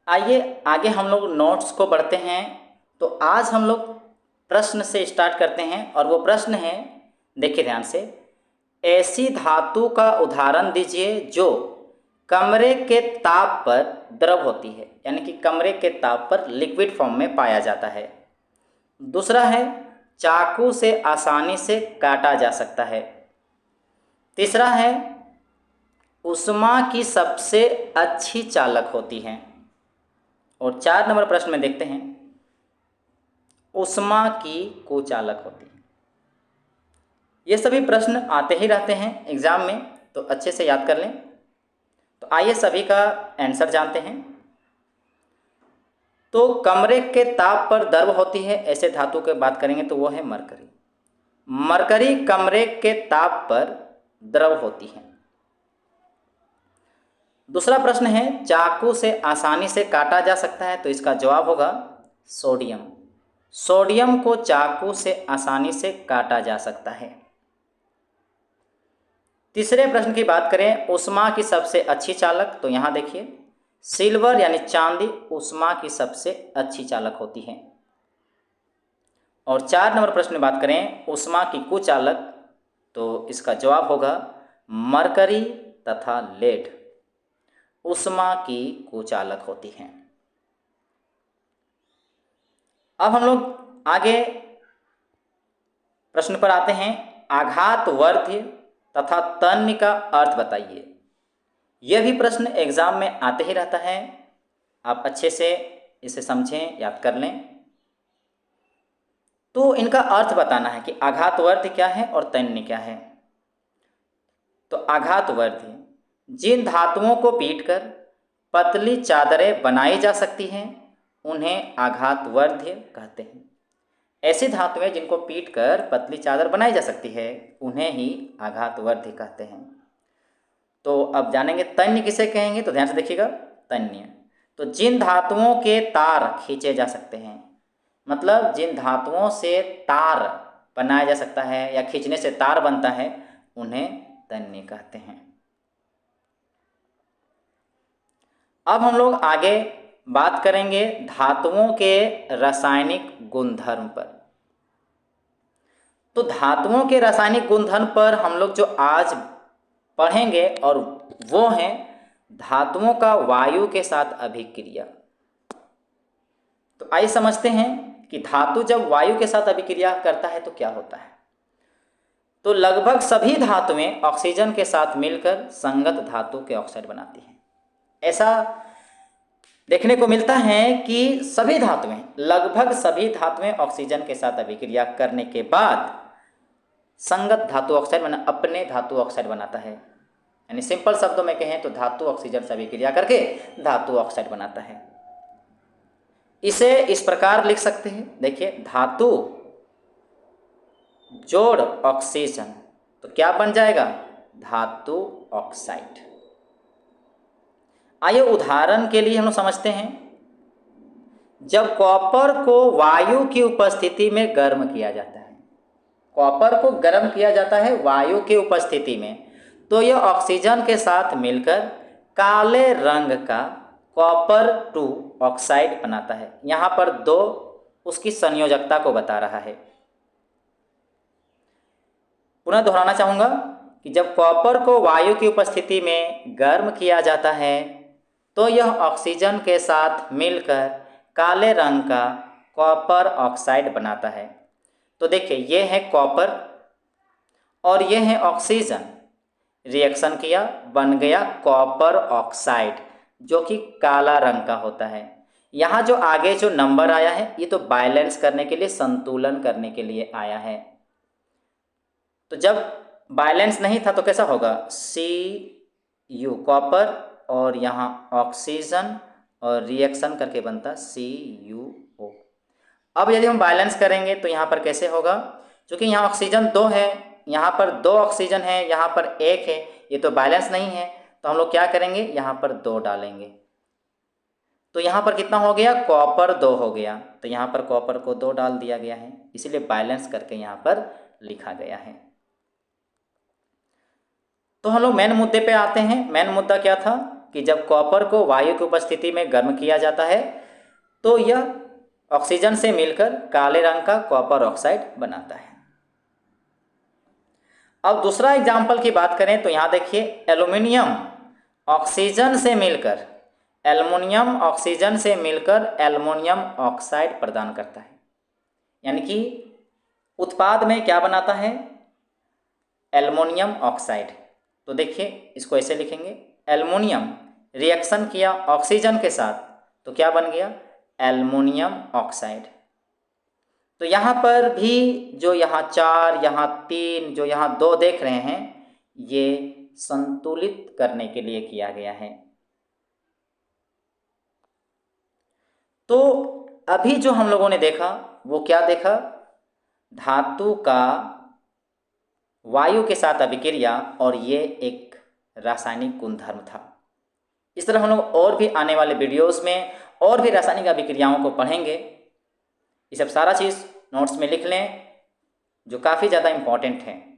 आइए आगे हम लोग नोट्स को बढ़ते हैं। तो आज हम लोग प्रश्न से स्टार्ट करते हैं और वो प्रश्न है, देखिए ध्यान से, ऐसी धातु का उदाहरण दीजिए जो कमरे के ताप पर द्रव होती है, यानी कि कमरे के ताप पर लिक्विड फॉर्म में पाया जाता है। दूसरा है, चाकू से आसानी से काटा जा सकता है। तीसरा है, ऊष्मा की सबसे अच्छी चालक होती है। और 4 नंबर प्रश्न में देखते हैं, ऊष्मा की कुचालक होती है। ये सभी प्रश्न आते ही रहते हैं एग्जाम में, तो अच्छे से याद कर लें। तो आइए सभी का आंसर जानते हैं। तो कमरे के ताप पर द्रव होती है, ऐसे धातु की बात करेंगे तो वो है मरकरी। मरकरी कमरे के ताप पर द्रव होती है। दूसरा प्रश्न है, चाकू से आसानी से काटा जा सकता है, तो इसका जवाब होगा सोडियम। सोडियम को चाकू से आसानी से काटा जा सकता है। तीसरे प्रश्न की बात करें, ऊष्मा की सबसे अच्छी चालक, तो यहाँ देखिए सिल्वर यानी चांदी ऊष्मा की सबसे अच्छी चालक होती है। और 4 नंबर प्रश्न में बात करें ऊष्मा की कुचालक, तो इसका जवाब होगा मरकरी तथा लेड ऊष्मा की कुचालक होती हैं। अब हम लोग आगे प्रश्न पर आते हैं, आघातवर्ध्य तथा तन्य का अर्थ बताइए। यह भी प्रश्न एग्जाम में आते ही रहता है, आप अच्छे से इसे समझें, याद कर लें। तो इनका अर्थ बताना है कि आघातवर्ध्य क्या है और तन्य क्या है। तो आघातवर्ध्य, जिन धातुओं को पीटकर पतली चादरें बनाई जा सकती हैं उन्हें आघातवर्ध्य कहते हैं। ऐसी धातुएं जिनको पीटकर पतली चादर बनाई जा सकती है उन्हें ही आघातवर्ध्य कहते हैं। तो अब जानेंगे तन्य किसे कहेंगे, तो ध्यान से देखिएगा। तन्य, तो जिन धातुओं के तार खींचे जा सकते हैं, मतलब जिन धातुओं से तार बनाया जा सकता है या खींचने से तार बनता है, उन्हें तन्य कहते हैं। अब हम लोग आगे बात करेंगे धातुओं के रासायनिक गुणधर्म पर। तो धातुओं के रासायनिक गुणधर्म पर हम लोग जो आज पढ़ेंगे और वो हैं धातुओं का वायु के साथ अभिक्रिया। तो आइए समझते हैं कि धातु जब वायु के साथ अभिक्रिया करता है तो क्या होता है। तो लगभग सभी धातुएं ऑक्सीजन के साथ मिलकर संगत धातु के ऑक्साइड बनाती हैं। ऐसा देखने को मिलता है कि सभी धातुएं, लगभग सभी धातुएं ऑक्सीजन के साथ अभिक्रिया करने के बाद संगत धातु ऑक्साइड बना, अपने धातु ऑक्साइड बनाता है। यानी सिंपल शब्दों में कहें तो धातु ऑक्सीजन से अभिक्रिया करके धातु ऑक्साइड बनाता है। इसे इस प्रकार लिख सकते हैं, देखिए धातु जोड़ ऑक्सीजन, तो क्या बन जाएगा, धातु ऑक्साइड। आइए उदाहरण के लिए हम लोग समझते हैं, जब कॉपर को वायु की उपस्थिति में गर्म किया जाता है, कॉपर को गर्म किया जाता है वायु की उपस्थिति में, तो यह ऑक्सीजन के साथ मिलकर काले रंग का कॉपर 2 ऑक्साइड बनाता है। यहाँ पर 2 उसकी संयोजकता को बता रहा है। पुनः दोहराना चाहूँगा कि जब कॉपर को वायु की उपस्थिति में गर्म किया जाता है तो यह ऑक्सीजन के साथ मिलकर काले रंग का कॉपर ऑक्साइड बनाता है। तो देखिए ये है कॉपर और ये है ऑक्सीजन, रिएक्शन किया, बन गया कॉपर ऑक्साइड जो कि काला रंग का होता है। यहाँ जो आगे जो नंबर आया है ये तो बैलेंस करने के लिए, संतुलन करने के लिए आया है। तो जब बैलेंस नहीं था तो कैसा होगा, Cu कॉपर और यहाँ ऑक्सीजन और रिएक्शन करके बनता CuO। अब यदि हम बैलेंस करेंगे तो यहाँ पर कैसे होगा, क्योंकि यहाँ ऑक्सीजन 2 है, यहाँ पर 2 ऑक्सीजन है, यहाँ पर 1 है, ये तो बैलेंस नहीं है। तो हम लोग क्या करेंगे, यहाँ पर 2 डालेंगे, तो यहाँ पर कितना हो गया, कॉपर 2 हो गया। तो यहाँ पर कॉपर को 2 डाल दिया गया है, इसीलिए बैलेंस करके यहाँ पर लिखा गया है। तो हम लोग मेन मुद्दे पे आते हैं। मेन मुद्दा क्या था कि जब कॉपर को वायु की उपस्थिति में गर्म किया जाता है तो यह ऑक्सीजन से मिलकर काले रंग का कॉपर ऑक्साइड बनाता है। अब दूसरा एग्जाम्पल की बात करें तो यहाँ देखिए, एल्युमिनियम ऑक्सीजन से मिलकर एल्युमिनियम ऑक्साइड प्रदान करता है। यानी कि उत्पाद में क्या बनाता है? Aluminium oxide. तो देखिए इसको ऐसे लिखेंगे, एल्युमिनियम रिएक्शन किया ऑक्सीजन के साथ तो क्या बन गया? Aluminium oxide. तो यहाँ पर भी जो यहाँ 4, यहाँ 3, जो यहाँ 2 देख रहे हैं, ये संतुलित करने के लिए किया गया है। तो अभी जो हम लोगों ने देखा वो क्या देखा? धातु का वायु के साथ अभिक्रिया, और ये एक रासायनिक गुणधर्म था। इस तरह हम लोग और भी आने वाले वीडियोस में और भी रासायनिक अभिक्रियाओं को पढ़ेंगे। ये सब सारा चीज़ नोट्स में लिख लें, जो काफ़ी ज़्यादा इम्पॉर्टेंट है।